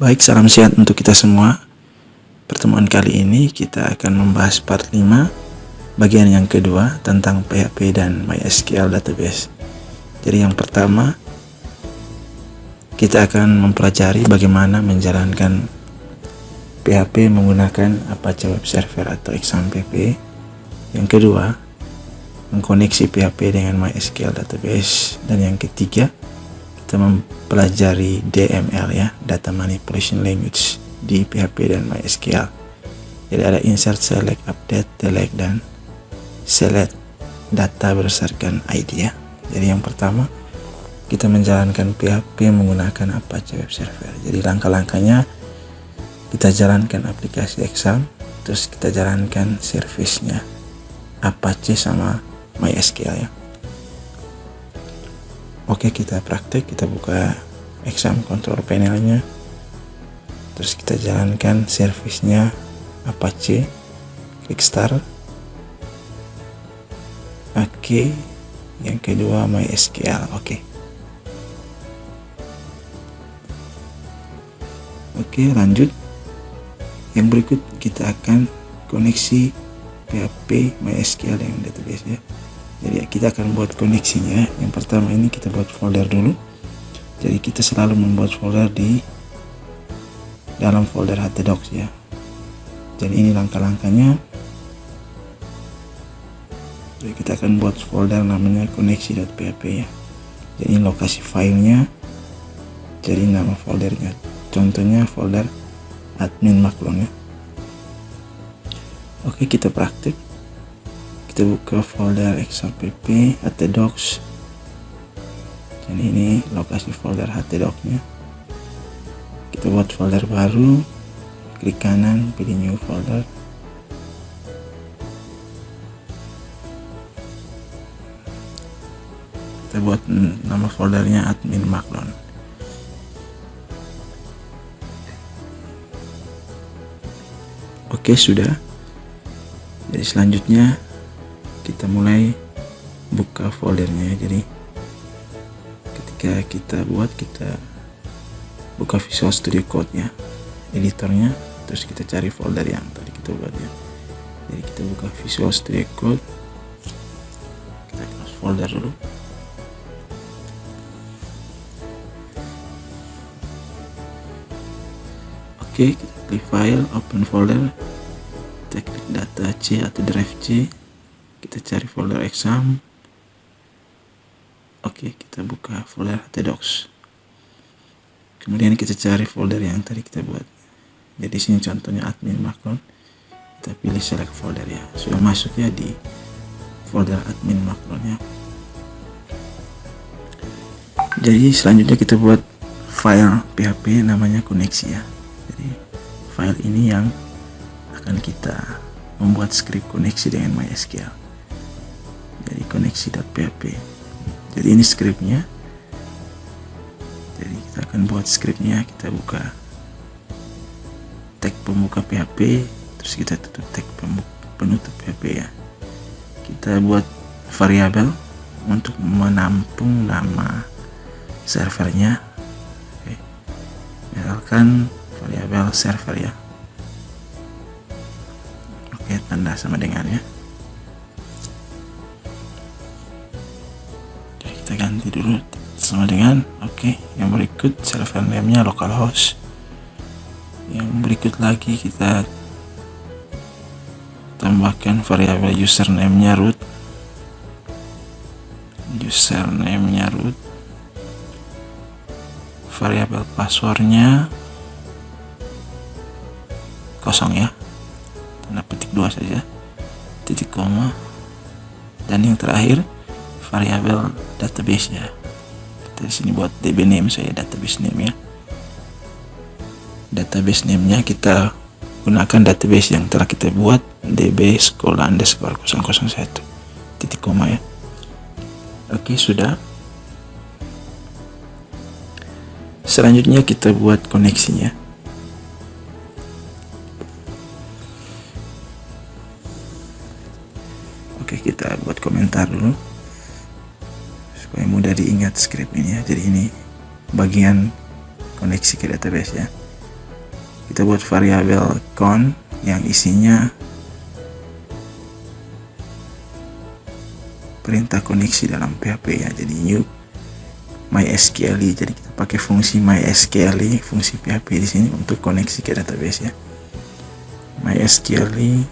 Baik, salam sehat untuk kita semua. Pertemuan kali ini kita akan membahas part 5, bagian yang kedua tentang PHP dan MySQL database. Jadi yang pertama, kita akan mempelajari bagaimana menjalankan PHP menggunakan Apache Web Server atau XAMPP. Yang kedua, mengkoneksi PHP dengan MySQL database. Dan yang ketiga, kita mempelajari DML ya, Data Manipulation Language di PHP dan MySQL. Jadi ada insert, select, update, delete, dan select data berdasarkan ID ya. Jadi yang pertama, kita menjalankan PHP menggunakan Apache Web Server. Jadi langkah-langkahnya, kita jalankan aplikasi exam, terus kita jalankan service-nya Apache sama MySQL ya. Oke, kita praktek, kita buka exam control panelnya, terus kita jalankan service-nya Apache, klik start. Oke, yang kedua MySQL. Oke, lanjut. Yang berikut kita akan koneksi PHP MySQL dengan database ya. Jadi kita akan buat koneksinya. Yang pertama ini kita buat folder dulu. Jadi kita selalu membuat folder di dalam folder htdocs ya. Jadi ini langkah-langkahnya. Jadi kita akan buat folder namanya koneksi.php ya. Jadi lokasi filenya. Jadi nama foldernya. Contohnya folder admin maklon ya. Oke, kita praktik. Kita buka folder XAMPP htdocs. Jadi ini lokasi folder htdocs-nya. Kita buat folder baru, klik kanan, pilih new folder. Kita buat nama foldernya admin maklon. Oke, sudah. Jadi selanjutnya kita mulai buka foldernya. Jadi ketika kita buka Visual Studio Code ya, editornya, terus kita cari folder yang tadi kita buat ya. Jadi kita buka Visual Studio Code, kita close folder dulu. Oke, kita klik file, open folder, kita klik data C atau drive C. Kita cari folder exam. Oke, kita buka folder htdocs. Kemudian kita cari folder yang tadi kita buat. Jadi sini contohnya admin maklon. Kita pilih select folder ya. Sudah masuk ya di folder admin maklon ya. Jadi selanjutnya kita buat file PHP namanya koneksi ya. Jadi file ini yang akan kita membuat script koneksi dengan MySQL. Jadi koneksi.php. Jadi ini scriptnya. Jadi kita akan buat scriptnya. Kita buka tag pembuka PHP, terus kita tutup tag penutup PHP ya. Kita buat variabel untuk menampung nama servernya. Oke. Misalkan variabel server ya. Oke, tanda sama dengan ya. Kita ganti dulu sama dengan oke. Yang berikut server name-nya localhost. Yang berikut lagi kita tambahkan variabel username-nya root. Username-nya root. Variabel password-nya kosong ya. Tanda petik 2 saja. Titik koma. Dan yang terakhir variabel database ya. Kita di sini buat db name saya, database name ya. Database name-nya kita gunakan database yang telah kita buat, db:_001 titik koma ya. Oke, sudah. Selanjutnya kita buat koneksinya. Oke, kita buat komentar dulu supaya mudah diingat script ini ya. Jadi ini bagian koneksi ke database ya. kita buat variabel con yang isinya perintah koneksi dalam PHP ya. Jadi new MySQLi, jadi kita pakai fungsi MySQLi, fungsi PHP di sini untuk koneksi ke database ya. MySQLi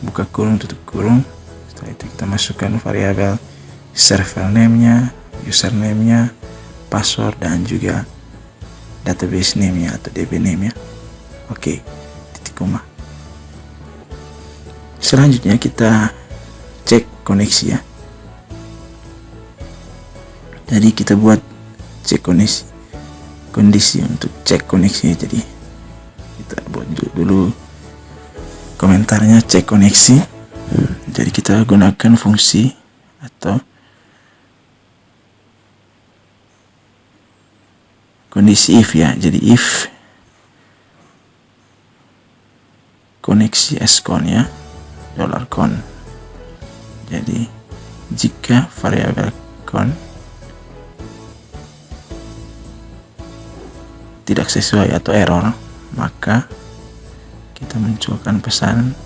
buka kurung tutup kurung. Setelah itu kita masukkan variabel server name-nya, username-nya, password, dan juga database name-nya atau DB name-nya. Oke, titik koma. Selanjutnya kita cek koneksi ya. Jadi kita buat cek kondisi untuk cek koneksi. Jadi kita buat dulu komentarnya cek koneksi. Jadi kita gunakan fungsi atau kondisi if ya. Jadi if koneksi scon ya, $con. Jadi jika variabel con tidak sesuai atau error, maka kita munculkan pesan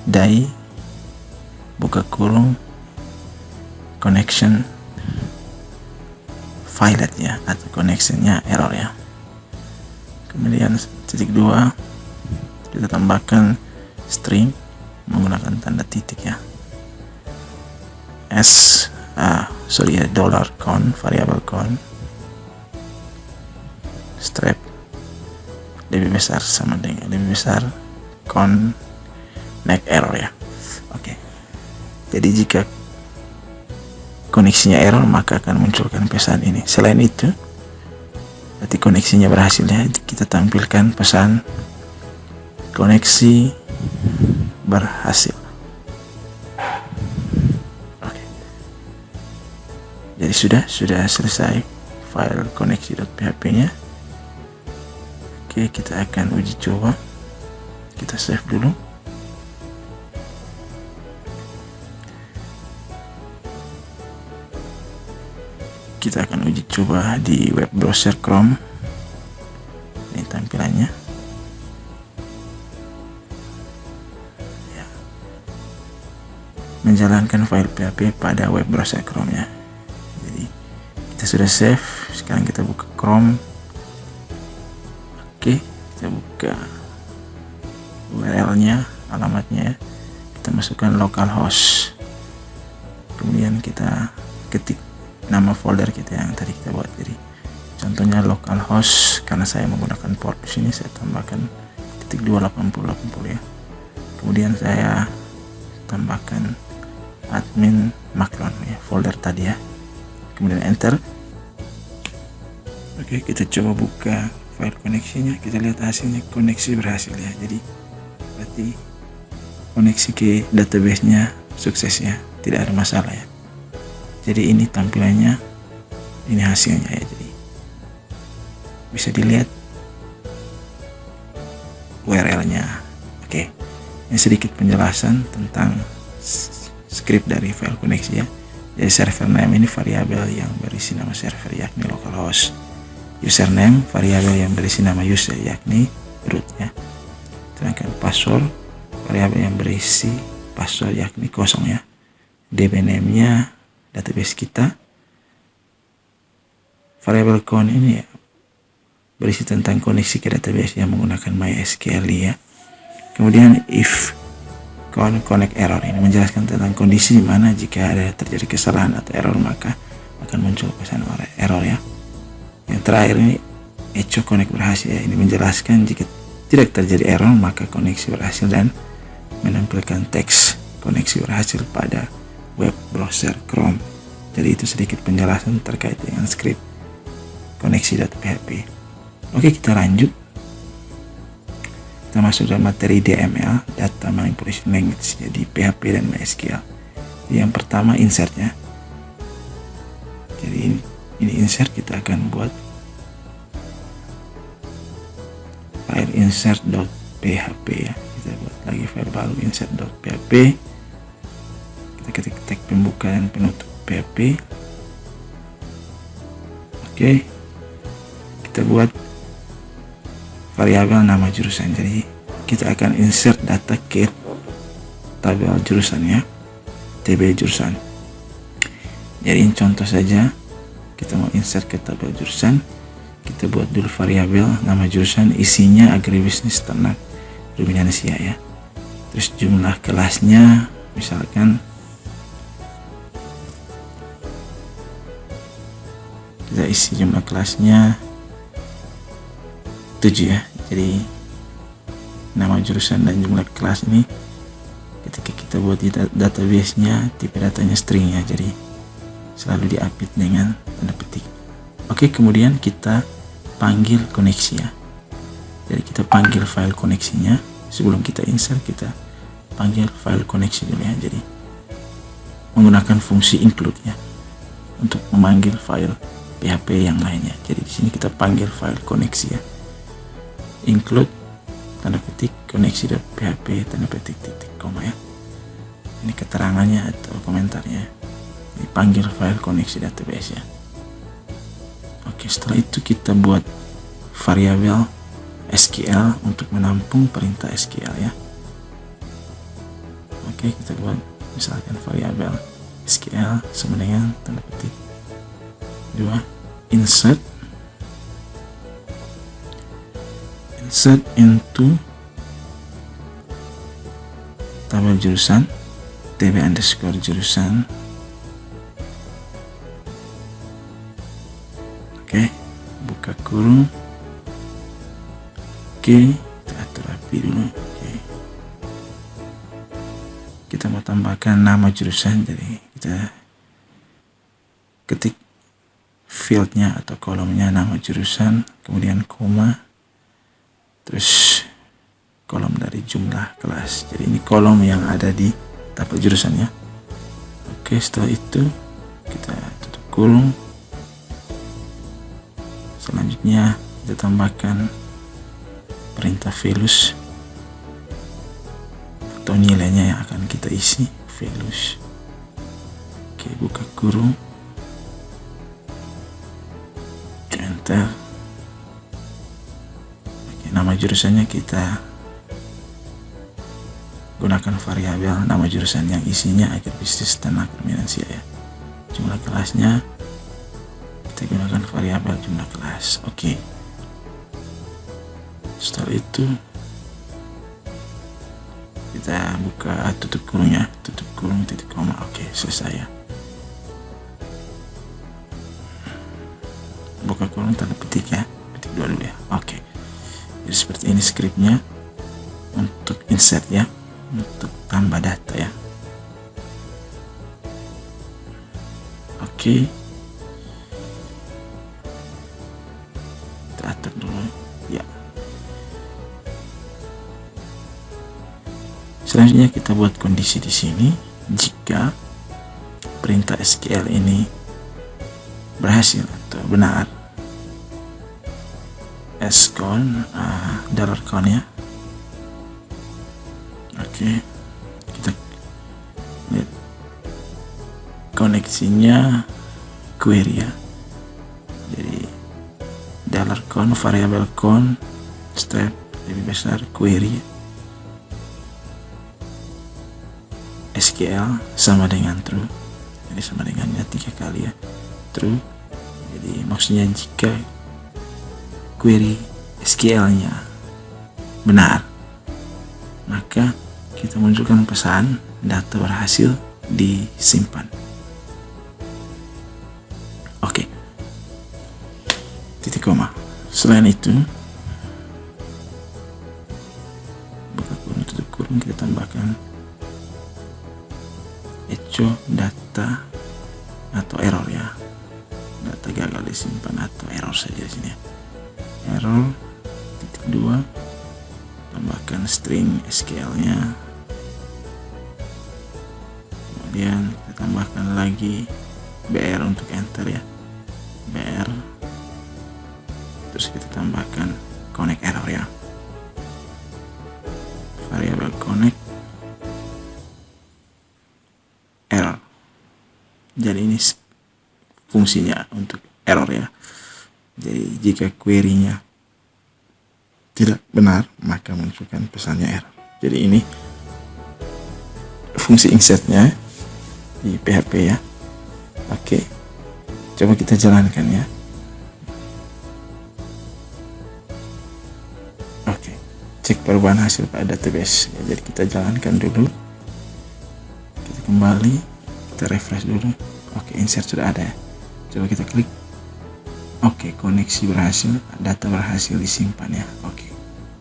die buka kurung connection failet ya, atau connectionnya error ya. Kemudian titik 2 kita tambahkan string menggunakan tanda titik ya. $con variabel con strap lebih besar sama dengan lebih besar connect error ya. Oke. Jadi jika koneksinya error maka akan munculkan pesan ini. Selain itu, berarti koneksinya berhasil ya. Kita tampilkan pesan koneksi berhasil. Oke. Jadi sudah selesai file koneksi.php-nya. Oke, kita akan uji coba. Kita save dulu. Kita akan uji coba di web browser Chrome. Ini tampilannya ya. Menjalankan file PHP pada web browser Chrome ya. Jadi kita sudah save. Sekarang kita buka Chrome. Oke, kita buka URL-nya, alamatnya ya. Kita masukkan localhost. Kemudian kita ketik nama folder kita yang tadi kita buat. Jadi contohnya localhost, karena saya menggunakan port di sini saya tambahkan /28080 ya. Kemudian saya tambahkan admin macron ya, folder tadi ya. Kemudian enter. Oke, kita coba buka file koneksinya. Kita lihat hasilnya, koneksi berhasil ya. Jadi berarti koneksi ke database-nya sukses ya, tidak ada masalah ya. Jadi ini tampilannya, ini hasilnya ya. Jadi bisa dilihat URL-nya. Oke, ini sedikit penjelasan tentang script dari file koneksi ya. Jadi server name ini variabel yang berisi nama server yakni localhost. Username variabel yang berisi nama user yakni root ya. Sedangkan password variabel yang berisi password yakni kosong ya. DB name-nya database kita. Variabel con ini ya berisi tentang koneksi ke database yang menggunakan MySQLi ya. Kemudian if con connect error ini menjelaskan tentang kondisi di mana jika ada terjadi kesalahan atau error maka akan muncul pesan error ya. Yang terakhir ini echo connect berhasil ya. Ini menjelaskan jika tidak terjadi error maka koneksi berhasil dan menampilkan teks koneksi berhasil pada web browser Chrome. Jadi itu sedikit penjelasan terkait dengan script koneksi.php. Oke, kita lanjut. Kita masuk dalam materi DML, Data Manipulation Language, jadi PHP dan MySQL. Jadi yang pertama insertnya. Jadi ini insert, kita akan buat file insert.php ya. Kita buat lagi file baru insert.php. Kita ketik tag pembuka dan penutup PHP. Oke, kita buat variabel nama jurusan. Jadi kita akan insert data ke tabel jurusan ya, TB jurusan. Jadi ini contoh saja, kita mau insert ke tabel jurusan, kita buat dulu variabel nama jurusan, isinya agribisnis ternak ruminansia ya. Terus jumlah kelasnya misalkan kita isi jumlah kelasnya 7 ya. Jadi nama jurusan dan jumlah kelas ini ketika kita buat di database-nya, tipe datanya string ya, jadi selalu di-update dengan tanda petik. Oke, kemudian kita panggil koneksi ya. Jadi kita panggil file koneksinya. Sebelum kita insert, kita panggil file koneksi dulu ya. Jadi menggunakan fungsi include ya untuk memanggil file PHP yang lainnya. Jadi di sini kita panggil file koneksi ya. Include tanda petik koneksi.php tanda petik titik koma ya. Ini keterangannya atau komentarnya. Dipanggil file koneksi database ya. Oke, setelah itu kita buat variabel SQL untuk menampung perintah SQL ya. Oke, kita buat misalkan variabel SQL sama dengan tanda petik 2 insert into tabel jurusan tb underscore jurusan. Oke, buka kurung. Oke, kita atur rapi dulu. Oke, kita mau tambahkan nama jurusan, jadi kita ketik fieldnya atau kolomnya nama jurusan, kemudian koma, terus kolom dari jumlah kelas. Jadi ini kolom yang ada di tabel jurusan ya. Oke, setelah itu kita tutup kurung. Selanjutnya kita tambahkan perintah values atau nilainya yang akan kita isi, values. Oke, buka kurung, enter. Oke, nama jurusannya kita gunakan variabel nama jurusan yang isinya agribisnis ternak ruminansia ya. Jumlah kelasnya kita gunakan variabel jumlah kelas. Oke. Setelah itu kita buka tutup kurungnya, tutup kurung titik koma. Oke, selesai ya. Buka kurung tanda petik ya, petik 2 dulu ya. Oke. Jadi seperti ini scriptnya untuk insert ya, untuk tambah data ya. Oke. Kita atur dulu ya. Selanjutnya kita buat kondisi di sini. Jika perintah SQL ini berhasil atau benar, $count ya. Oke, kita lihat koneksinya query ya. Jadi $count variabel count step lebih besar query SQL sama dengan true. Jadi sama dengannya 3 kali ya, true. Jadi maksudnya jika query SQL-nya benar, maka kita munculkan pesan data berhasil disimpan. Oke, titik koma. Selain itu, buka kurung tutup kurung, kita tambahkan echo data atau error ya. Data gagal disimpan atau error saja di sini ya. Error titik 2, tambahkan string SQL-nya. Kemudian kita tambahkan lagi BR untuk enter ya, BR. Terus kita tambahkan connect error ya, variabel connect error. Jadi ini fungsinya untuk error ya. Jadi jika query-nya tidak benar, maka munculkan pesannya error. Jadi ini fungsi insertnya di PHP ya. Oke, coba kita jalankan ya. Oke, cek perubahan hasil pada database ya. Jadi kita jalankan dulu, kita kembali, kita refresh dulu. Oke, insert sudah ada ya. Coba kita klik. Oke, koneksi berhasil, data berhasil disimpan ya. Oke,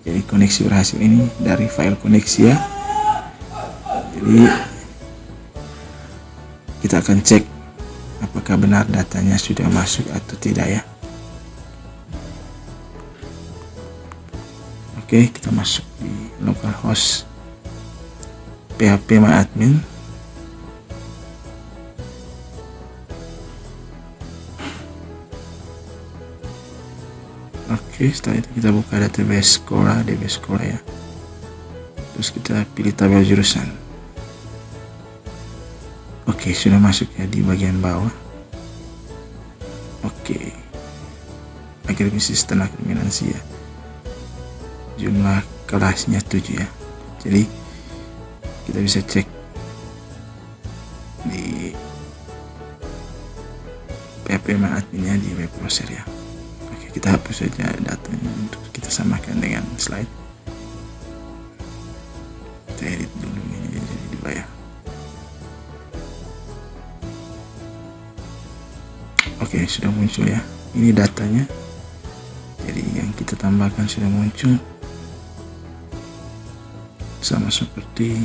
jadi koneksi berhasil ini dari file koneksi ya. Jadi kita akan cek apakah benar datanya sudah masuk atau tidak ya. Oke, kita masuk di localhost PHP MyAdmin. Oke, setelah itu kita buka database sekolah, DB sekolah ya. Terus kita pilih tabel jurusan. Oke, sudah masuk ya di bagian bawah. Oke, agresi tenaga kriminansi ya. Jumlah kelasnya 7 ya. Jadi kita bisa cek di PHP MyAdmin-nya di web browser ya. Oke, kita hapus saja datanya untuk kita samakan dengan slide. Kita edit dulu ini jadi 2 ya. Oke, sudah muncul ya. Ini datanya. Jadi yang kita tambahkan sudah muncul. Sama seperti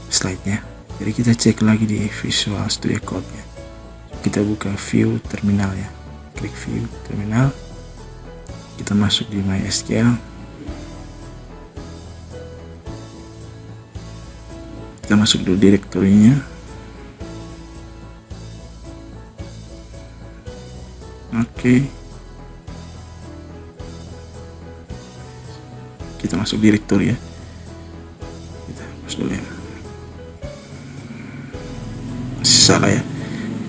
slide-nya. Jadi kita cek lagi di Visual Studio Code ya. Kita buka view terminal ya. Klik view terminal. Kita masuk di MySQL. Kita masuk dulu direktorinya. Oke, kita masuk direktori ya. Kita hapus dulu ya. Salah ya.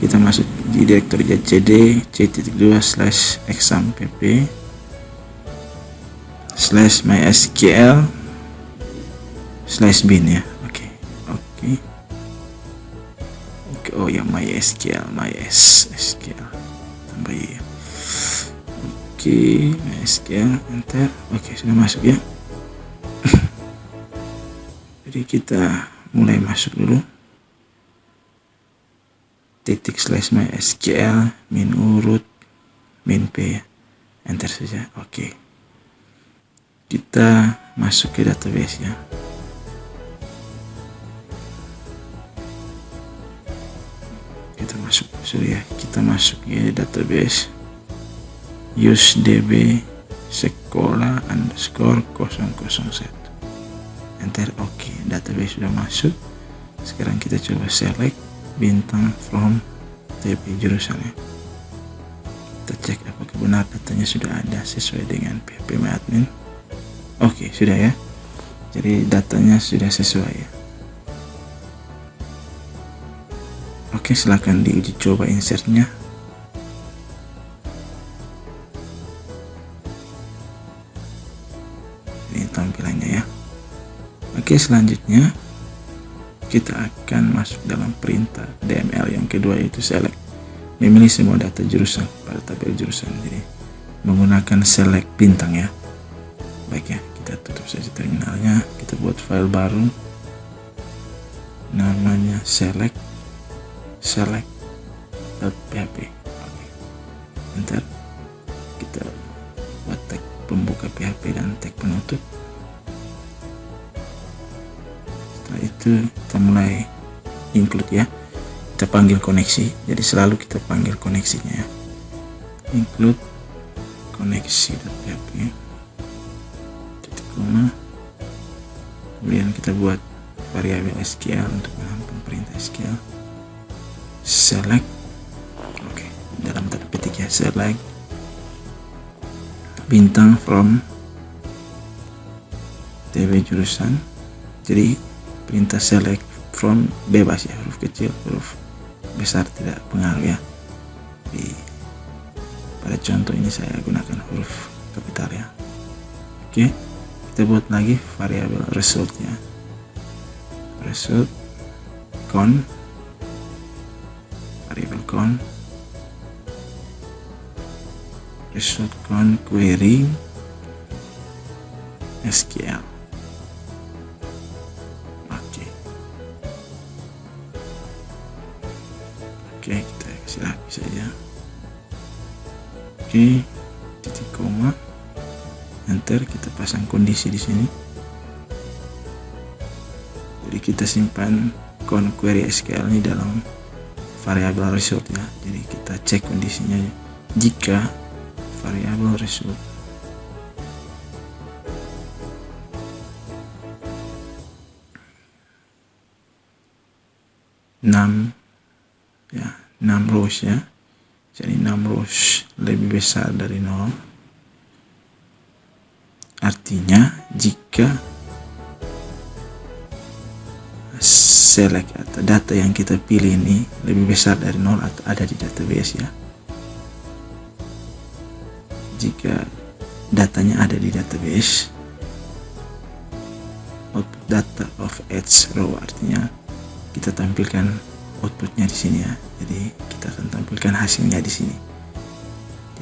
Kita masuk di direktori ya, cd c.2/exampp/mysql/bin ya. Oke. Oh ya, MySQL tambah ya. Oke, MySQL, enter. Oke, sudah masuk ya. Jadi kita mulai masuk dulu. /mysql min urut min p ya. Enter saja. Oke, kita masuk ke database ya. Kita masuk ya database use db sekolah _001 enter. Oke, database sudah masuk. Sekarang kita coba select bintang from TP jurusan ya. Kita cek apakah benar datanya sudah ada sesuai dengan PHP MyAdmin. Oke, sudah ya. Jadi datanya sudah sesuai ya. Oke, silakan diuji coba insertnya. Ini tampilannya ya. Oke, selanjutnya kita akan masuk dalam perintah DML yang kedua, yaitu select. Memilih semua data jurusan pada tabel jurusan. Jadi menggunakan select bintang ya. Baik ya, kita tutup saja terminalnya. Kita buat file baru. Namanya select.php. Oke. Enter. Kita buat tag pembuka PHP dan tag penutup. Setelah itu kita mulai include ya. Kita panggil koneksi. Jadi selalu kita panggil koneksinya ya. Include koneksi.php. Titik koma. Kemudian kita buat variabel SQL untuk menampung perintah SQL. Select. Oke, dalam tanda petik ya, select bintang from TB jurusan. Jadi perintah select from bebas ya, huruf kecil, huruf besar tidak pengaruh ya. Pada contoh ini saya gunakan huruf kapital ya. Oke, kita buat lagi variabel resultnya. Result count, variabel count, result count query SQL. Oke, kita kasih lagi saja. Oke, titik koma, enter, kita pasang kondisi di sini. Jadi kita simpan count query SQL ini dalam variabel result ya. Jadi kita cek kondisinya jika variabel result ya 6 rows ya, jadi 6 rows lebih besar dari 0, artinya jika select atau data yang kita pilih ini lebih besar dari 0 atau ada di database ya. Jika datanya ada di database, output data of each row, artinya kita tampilkan outputnya di sini ya. Jadi kita akan tampilkan hasilnya di sini.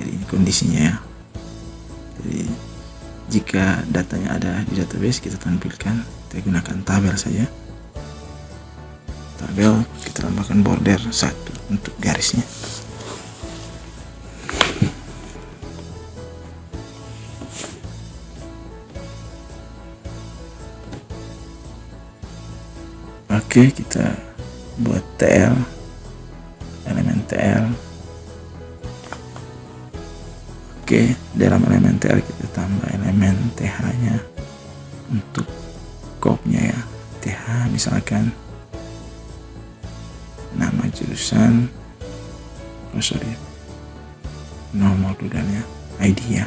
Jadi ini kondisinya ya. Jadi jika datanya ada di database, kita tampilkan, kita gunakan tabel saja. Tabel, kita tambahkan border 1 untuk garisnya. Oke, kita buat TL, elemen TL. Oke, dalam elemen TL kita tambah elemen TH nya untuk scope-nya ya. TH misalkan nama jurusan, nomor modulannya, ID ya,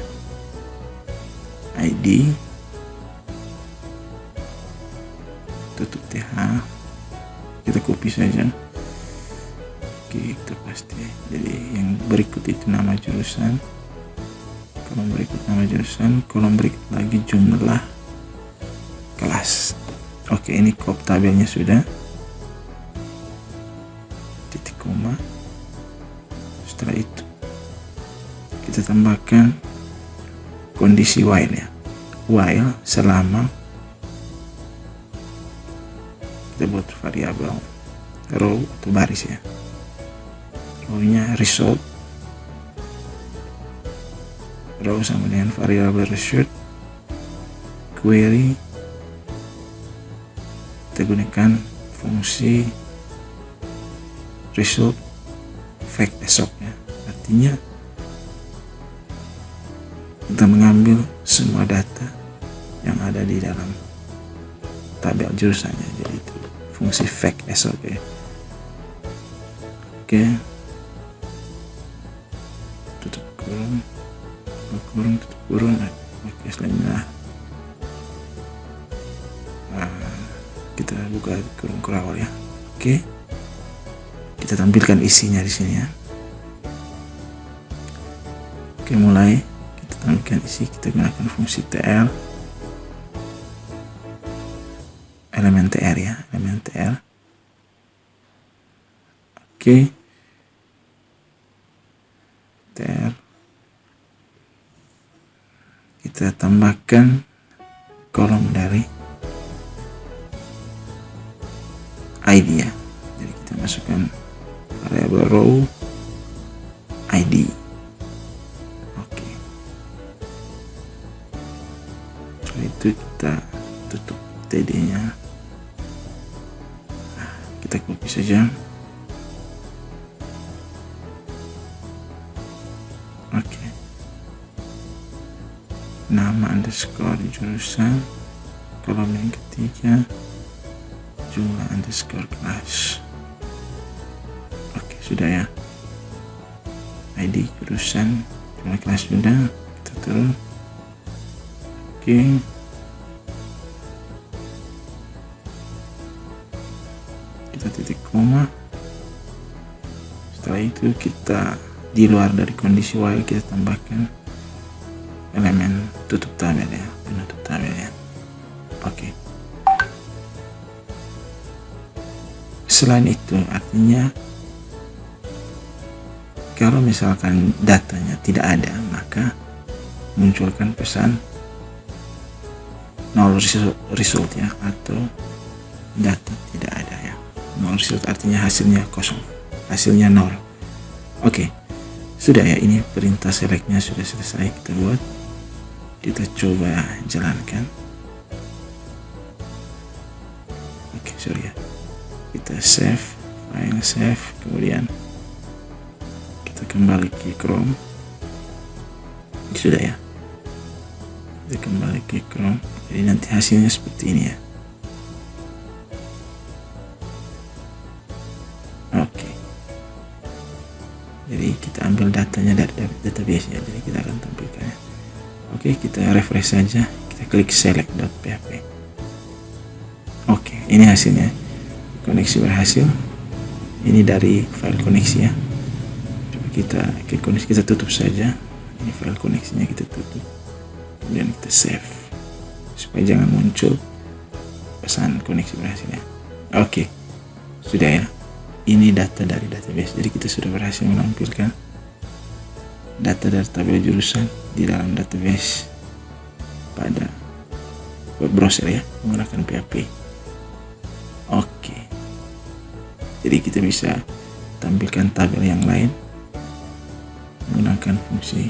ID, tutup TH, kita copy saja. Oke, kita pasti. Jadi yang berikut itu nama jurusan, kolom berikut nama jurusan, kolom berikut lagi jumlah kelas. Oke, ini copy tabelnya sudah, titik koma. Setelah itu kita tambahkan kondisi while ya, while selama, kita buat variabel row atau baris ya. Row-nya result, row sama dengan variabel result, query, kita gunakan fungsi result fact esok ya. Artinya kita mengambil semua data yang ada di dalam tabel jurusannya. Jadi itu fungsi fact esok ya. Oke, tutup kurung, tutup kurung. Oke, selanjutnya kita buka kurung kurawal ya. Oke, kita tampilkan isinya di sini ya. Oke, mulai kita tampilkan isi. Kita gunakan fungsi TL, elemen TR ya, elemen TR. Oke, TR, kita tambahkan kolom dari ID ya. Jadi kita masukkan variabel row ID. Oke, setelah itu kita tutup TD nya. Kita copy saja. Oke, nama underscore jurusan, kolom yang ketiga jumlah underscore kelas. Oke, sudah ya. ID jurusan, jumlah kelas sudah. Kita turun. Oke, kita titik koma. Setelah itu kita di luar dari kondisi while, kita tambahkan elemen tutup tabel ya, penutup tabel ya. Oke. Selain itu artinya kalau misalkan datanya tidak ada, maka munculkan pesan null result ya, atau data tidak ada ya. Null result artinya hasilnya kosong, hasilnya nol. Oke, sudah ya, ini perintah selectnya sudah selesai kita buat. Kita coba jalankan. Oke, sorry ya, kita save, file save, kemudian kita kembali ke Chrome. Sudah ya, kita kembali ke Chrome. Jadi nanti hasilnya seperti ini ya. Oke, jadi kita ambil datanya dari database ya, jadi kita akan tampilkannya. Oke, kita refresh saja, kita klik select.php. Oke, ini hasilnya, koneksi berhasil. Ini dari file koneksi ya. Coba kita ke koneksi, kita tutup saja. Ini file koneksinya, kita tutup, kemudian kita save supaya jangan muncul pesan koneksi berhasil ya. Oke, sudah ya, ini data dari database. Jadi kita sudah berhasil menampilkan data dari tabel jurusan di dalam database pada web browser ya, menggunakan PHP. Oke, jadi kita bisa tampilkan tabel yang lain menggunakan fungsi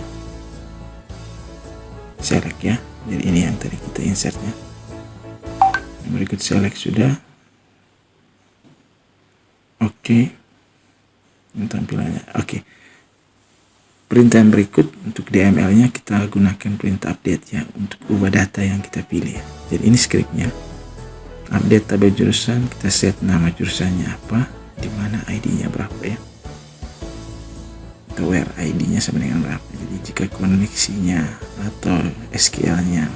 select ya. Jadi ini yang tadi kita insertnya. Berikut select sudah. Oke, ini tampilannya. Oke, perintah yang berikut untuk DML nya kita gunakan perintah update ya, untuk ubah data yang kita pilih ya. Jadi ini scriptnya, update tabel jurusan, kita set nama jurusannya apa, dimana ID-nya berapa ya, atau where ID-nya sama dengan berapa. Jadi jika koneksinya atau SQL-nya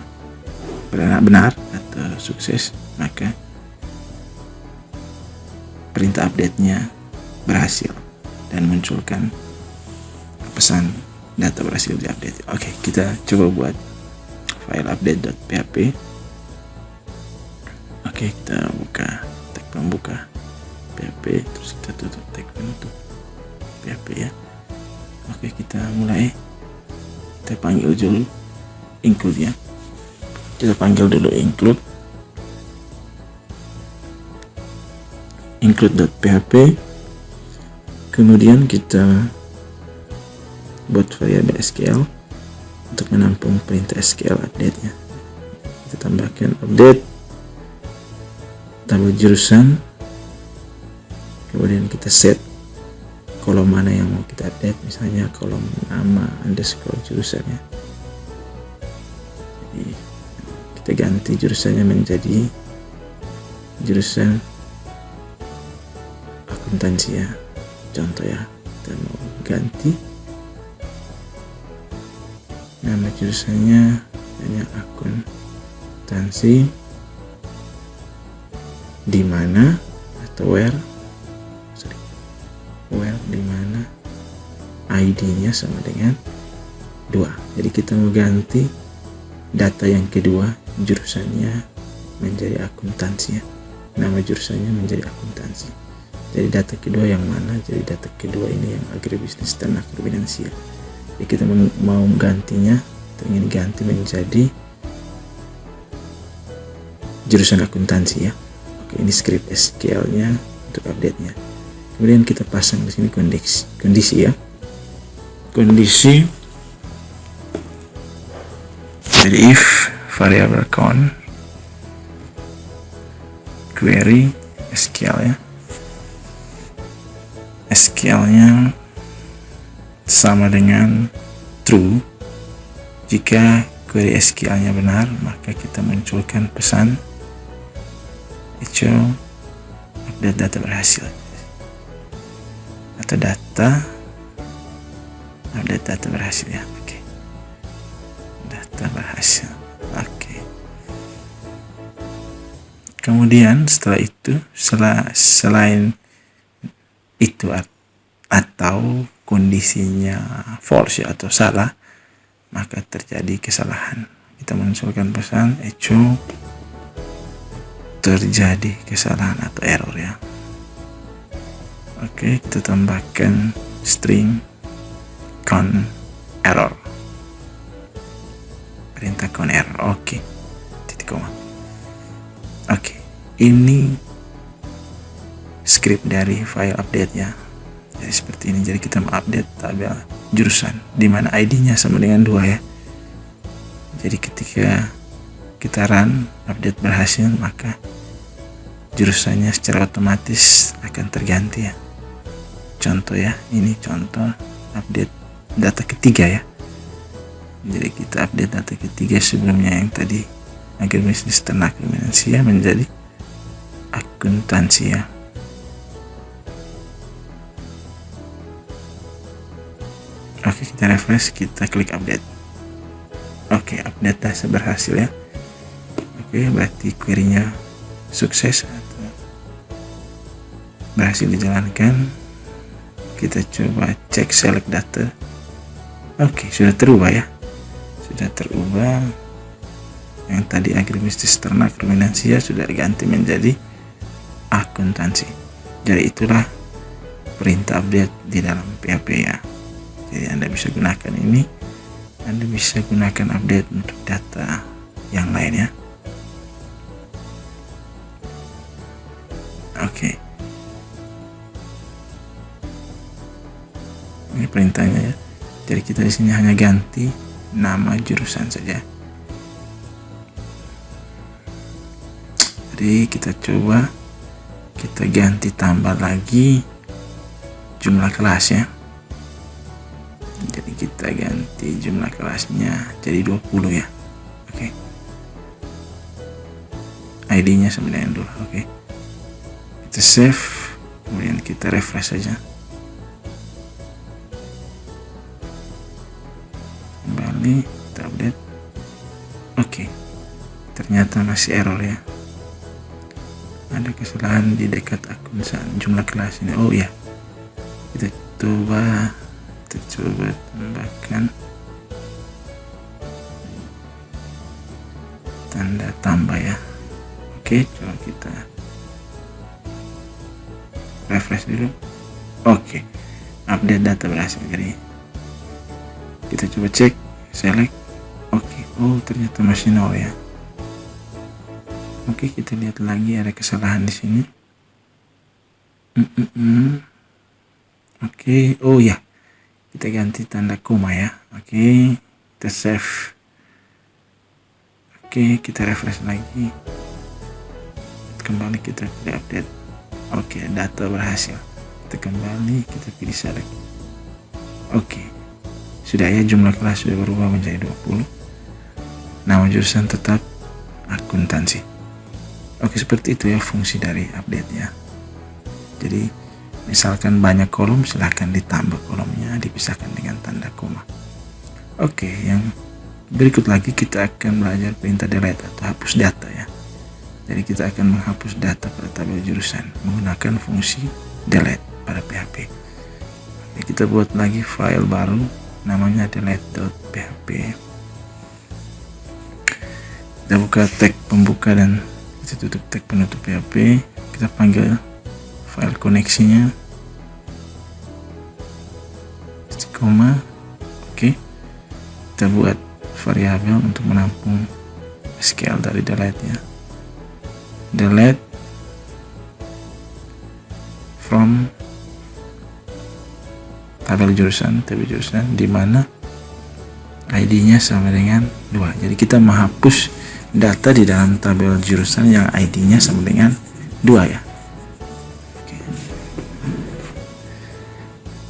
benar atau sukses, maka perintah update-nya berhasil dan munculkan pesan data berhasil diupdate. Oke, kita coba buat file update.php. Oke, kita buka tag pembuka PHP, terus kita tutup tag penutup PHP ya. Oke, kita mulai. Kita panggil dulu include ya. Kita panggil dulu include.php. Kemudian kita buat variabel SQL untuk menampung perintah SQL update ya. Kita tambahkan update tabel jurusan, kemudian kita set kolom mana yang mau kita update, misalnya kolom nama underscore jurusan ya. Jadi kita ganti jurusannya menjadi jurusan akuntansi ya, contoh ya. Kita mau ganti nama jurusannya hanya akuntansi, di mana atau where di mana ID-nya sama dengan 2. Jadi kita mau ganti data yang kedua, jurusannya menjadi akuntansi ya. Nama jurusannya menjadi akuntansi. Jadi data kedua yang mana? Jadi data kedua ini yang agribisnis dan akrofinansial. Jadi kita mau gantinya, kita ingin ganti menjadi jurusan akuntansi ya. Oke, ini script SQL-nya untuk update-nya. Kemudian kita pasang di sini kondisi ya. Kondisi. Jadi if variable count query SQL ya. SQL-nya sama dengan true. Jika query SQL-nya benar, maka kita munculkan pesan echo update data berhasil, atau data update data berhasil ya. Oke, data berhasil. Oke, kemudian setelah itu, selain itu atau kondisinya false ya, atau salah, maka terjadi kesalahan. Kita munculkan pesan echo, terjadi kesalahan atau error ya. Oke, kita tambahkan string con error, perintah con error. Oke, titik koma. Oke, ini script dari file update ya. Jadi seperti ini. Jadi kita mengupdate tabel jurusan di mana ID-nya sama dengan 2 ya. Jadi ketika kita run update berhasil, maka jurusannya secara otomatis akan terganti ya. Contoh ya, ini contoh update data ketiga ya. Jadi kita update data ketiga, sebelumnya yang tadi agribisnis ternak ruminansia menjadi akuntansi ya. Oke, kita refresh, kita klik update. Oke, update data berhasil ya. Oke, berarti query-nya sukses atau berhasil dijalankan. Kita coba cek select data. Oke, sudah terubah ya. Sudah terubah. Yang tadi agribisnis ternak ruminansia sudah diganti menjadi akuntansi. Jadi itulah perintah update di dalam PHP ya. Jadi Anda bisa gunakan ini. Anda bisa gunakan update untuk data yang lain ya. Oke. Ini perintahnya ya. Jadi kita di sini hanya ganti nama jurusan saja. Jadi kita coba kita ganti tambah lagi jumlah kelas ya. Jadi kita ganti jumlah kelasnya jadi 20 ya. Oke. ID-nya sama dengan 2. Oke. Kita save, kemudian kita refresh saja. Kembali kita update. Oke. Ternyata masih error ya. Ada kesalahan di dekat akun jumlah kelas ini. Oh ya. Kita coba tambahkan tanda tambah ya. Oke, coba kita refresh dulu. Oke, update data berhasil. Jadi kita coba cek select. Oke, oh ternyata masih 0 ya. Oke, kita lihat lagi ada kesalahan di sini. Oke, oh ya, kita ganti tanda koma ya. Oke, kita save. Oke, kita refresh lagi. Kembali kita pilih update. Oke, data berhasil. Kita kembali, kita pilih select. Oke, sudah ya, jumlah kelas sudah berubah menjadi 20. Nama jurusan tetap akuntansi. Oke, seperti itu ya fungsi dari update ya. Jadi misalkan banyak kolom, silahkan ditambah kolomnya, dipisahkan dengan tanda koma. Oke, yang berikut lagi kita akan belajar perintah delete atau hapus data ya. Jadi kita akan menghapus data pada tabel jurusan menggunakan fungsi delete pada PHP. Oke, kita buat lagi file baru namanya delete.php. Kita buka tag pembuka dan kita tutup tag penutup PHP. Kita panggil file koneksinya titik koma. Oke, kita buat variabel untuk menampung SQL dari delete ya. Delete from tabel jurusan di mana ID-nya sama dengan 2. Jadi kita menghapus data di dalam tabel jurusan yang ID-nya sama dengan 2 ya.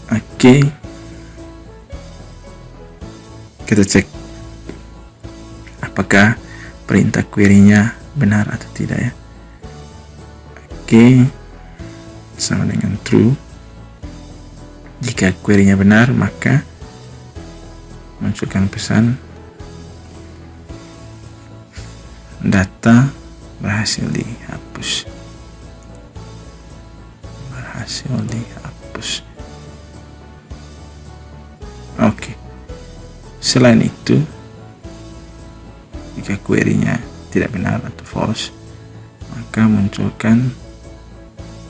Oke. Kita cek apakah perintah query-nya benar atau tidak ya. Oke, sama dengan true. Jika query-nya benar, maka munculkan pesan data berhasil dihapus. Selain itu, jika query-nya tidak benar atau false, maka munculkan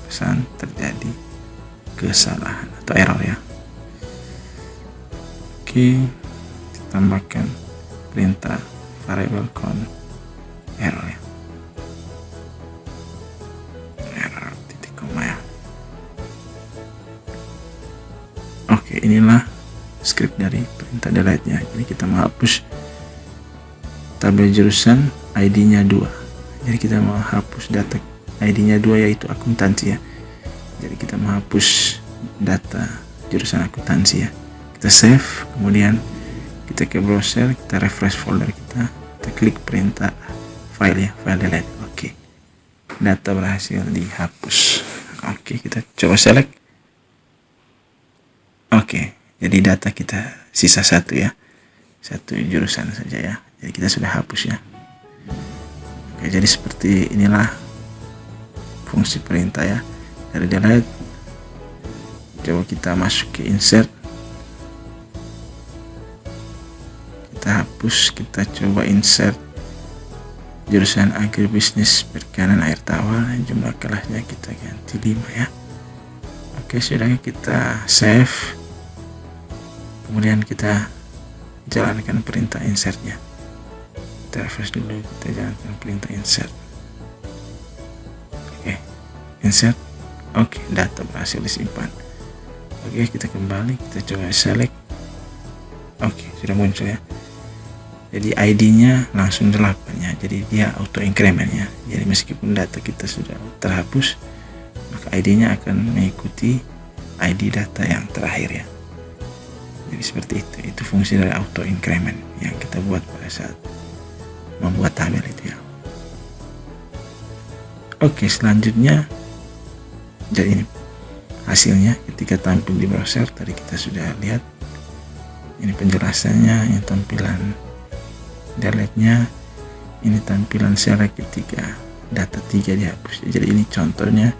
pesan terjadi kesalahan atau error ya. Oke, tambahkan perintah variable count error ya. Error titik koma ya. Oke, inilah script dari perintah delete nya. Jadi kita menghapus tabel jurusan ID-nya 2. Jadi kita menghapus data ID-nya 2 yaitu akuntansi ya. Jadi kita menghapus data jurusan akuntansi ya. Kita save, kemudian kita ke browser, kita refresh folder kita klik perintah file ya, file delete. Oke, data berhasil dihapus. Oke, kita coba select. Oke, jadi data kita sisa satu ya, satu jurusan saja ya. Jadi kita sudah hapus ya. Oke, jadi seperti inilah fungsi perintah ya dari delete. Coba kita masuk ke insert, kita hapus, kita coba insert jurusan agribisnis perikanan air tawar, jumlah kelasnya kita ganti 5 ya. Oke, sudah kita save, kemudian kita jalankan perintah insertnya. Kita refresh dulu, kita jalankan perintah insert. Oke, insert. Oke, data berhasil disimpan. Oke, kita kembali, kita coba select. Oke, sudah muncul ya. Jadi ID-nya langsung 8 ya. Jadi dia auto increment ya. Jadi meskipun data kita sudah terhapus, maka ID-nya akan mengikuti ID data yang terakhir ya. Jadi seperti itu. Itu fungsi dari auto increment yang kita buat pada saat membuat tabel itu ya. Oke, selanjutnya jadi ini hasilnya ketika tampil di browser. Tadi kita sudah lihat ini penjelasannya, yang tampilan delete nya, ini tampilan select ketika data 3 dihapus. Jadi ini contohnya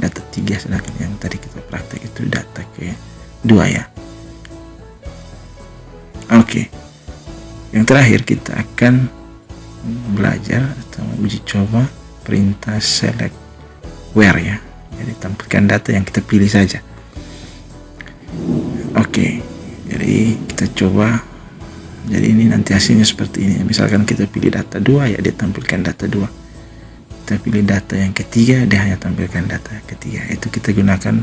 data 3, sedangkan yang tadi kita praktek itu data ke 2 ya. Oke, yang terakhir kita akan belajar atau uji coba perintah select where ya. Jadi tampilkan data yang kita pilih saja. Oke, jadi kita coba. Jadi ini nanti hasilnya seperti ini. Misalkan kita pilih data 2 ya, dia tampilkan data 2. Kita pilih data yang ketiga, dia hanya tampilkan data ketiga. Itu kita gunakan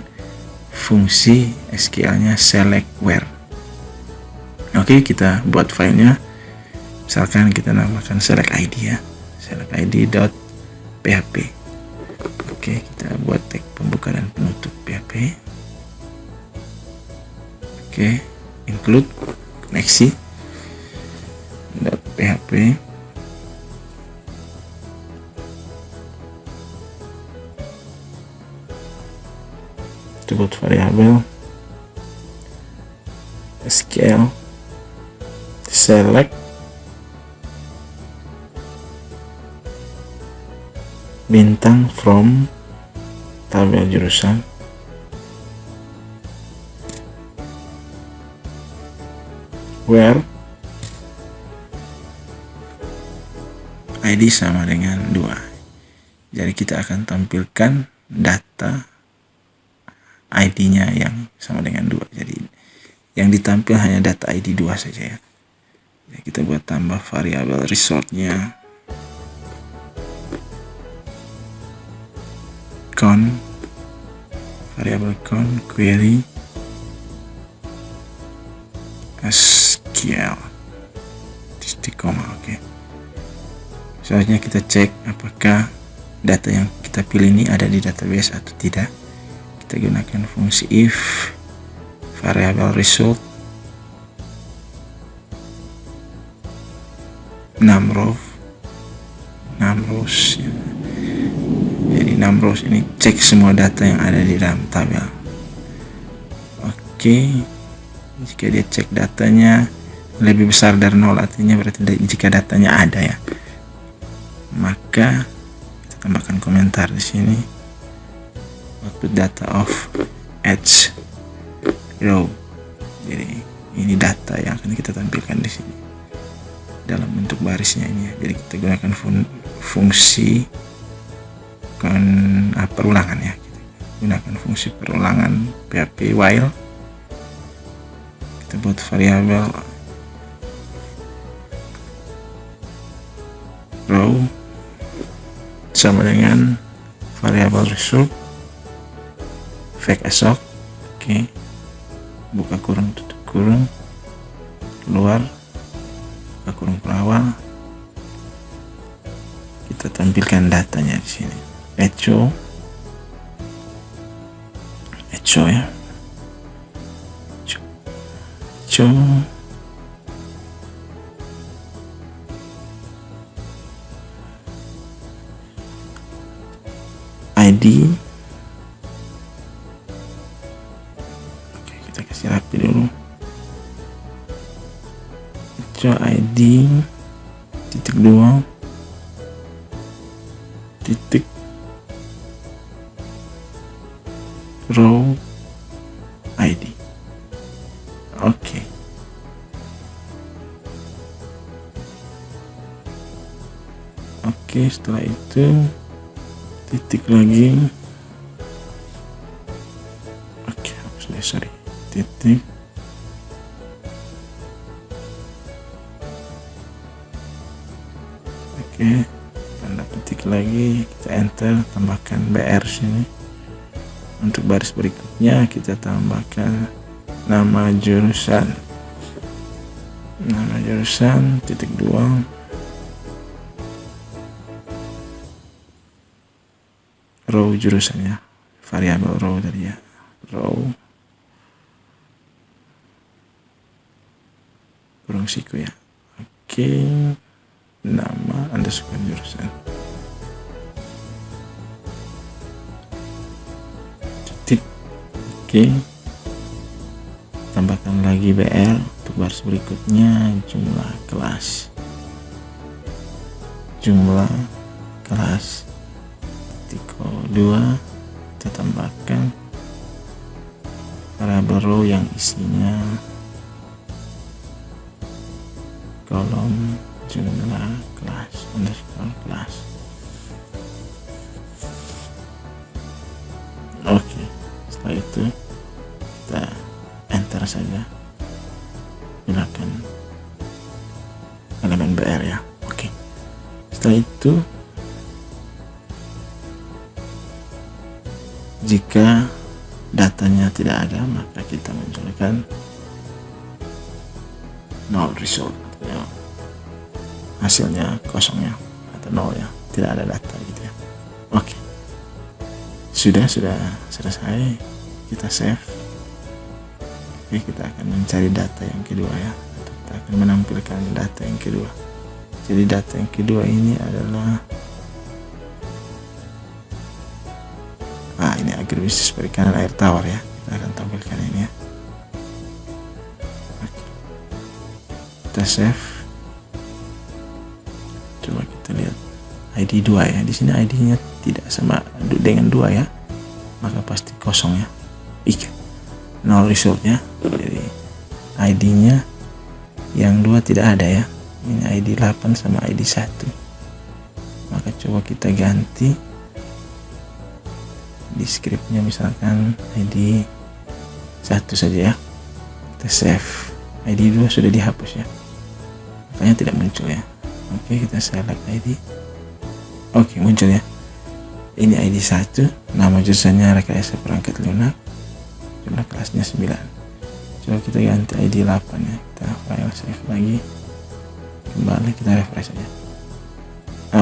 fungsi SQL-nya select where. Oke, kita buat filenya. Misalkan kita namakan select ID ya, select id.php. Oke, kita buat tag pembuka dan penutup PHP. Oke, include koneksi .php. Kita buat variabel SQL select bintang from tabel jurusan where ID sama dengan 2. Jadi kita akan tampilkan data ID-nya yang sama dengan 2. Jadi yang ditampil hanya data ID 2 saja ya. Jadi kita buat tambah variabel result-nya count, variabel count query SQL titik koma. Oke. Selanjutnya kita cek apakah data yang kita pilih ini ada di database atau tidak. Kita gunakan fungsi if variabel result numRows ya. Jadi numRows ini cek semua data yang ada di dalam tabel. Oke, jika dia cek datanya lebih besar dari 0, artinya berarti jika datanya ada ya, maka kita tambahkan komentar di sini output data of each row. Jadi Ini data yang akan kita tampilkan di sini dalam bentuk barisnya ini ya. Jadi kita gunakan fungsi perulangan ya. Kita gunakan fungsi perulangan PHP while. Kita buat variabel row sama dengan variabel result fake assoc. Oke, buka kurung tutup kurung, keluar buka kurung perawal. Kita tampilkan datanya di sini. Echo ya, echo ID. Oke, kita kasih rapi dulu. Echo ID titik 2 titik row ID. Oke. Oke, setelah itu titik lagi. Oke, sorry. Titik oke, tanda petik lagi, kita enter, tambahkan BR sini. Untuk baris berikutnya kita tambahkan nama jurusan titik 2 row jurusannya, variabel row tadi ya, row kurung siku ya. Oke, nama underscore jurusan titik. Oke, tambahkan lagi BR untuk baris berikutnya, jumlah kelas titik 2. Kita tambahkan variabel row yang isinya kolom jumlah kelas underscore kelas. Oke, setelah itu kita enter saja, gunakan elemen BR ya. Oke, setelah itu jika datanya tidak ada, maka kita munculkan null result ya, hasilnya kosongnya atau nol ya, tidak ada data gitu ya. Oke, sudah selesai, kita save. Oke, kita akan mencari data yang kedua ya, atau kita akan menampilkan data yang kedua. Jadi data yang kedua ini adalah ini agribisnis perikanan air tawar ya. Kita akan tampilkan ini ya. Oke, kita save. Coba kita lihat ID 2 ya. Di sini ID-nya tidak sama dengan 2 ya, maka pasti kosong ya. Null result ya. Jadi ID-nya yang 2 tidak ada ya. Ini ID 8 sama ID 1. Maka coba kita ganti di scriptnya, misalkan ID 1 saja ya. Kita save. ID 2 sudah dihapus ya, makanya tidak muncul ya. Oke, kita select ID. Oke, muncul ya. Ini ID 1, nama jurusannya rekayasa perangkat lunak, jumlah kelasnya 9. Coba kita ganti ID 8 ya. Kita file save lagi, kembali kita refresh saja.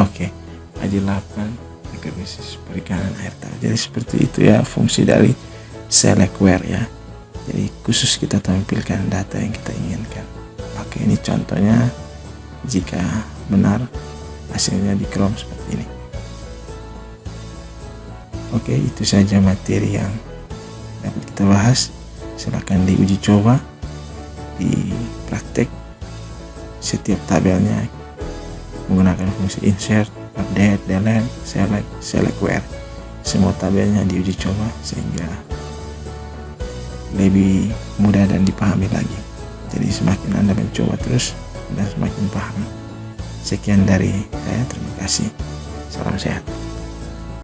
Oke, ID 8 agribisnis perikanan air tawar. Jadi seperti itu ya fungsi dari select where ya. Jadi khusus kita tampilkan data yang kita inginkan. Oke, ini contohnya jika benar hasilnya di Chrome seperti ini. Oke, itu saja materi yang dapat kita bahas. Silakan diuji coba, di praktek. Setiap tabelnya menggunakan fungsi insert, update, delete, select where. Semua tabelnya diuji coba sehingga lebih mudah dan dipahami lagi. Jadi semakin Anda mencoba terus, Anda semakin paham. Sekian dari saya, terima kasih. Salam sehat.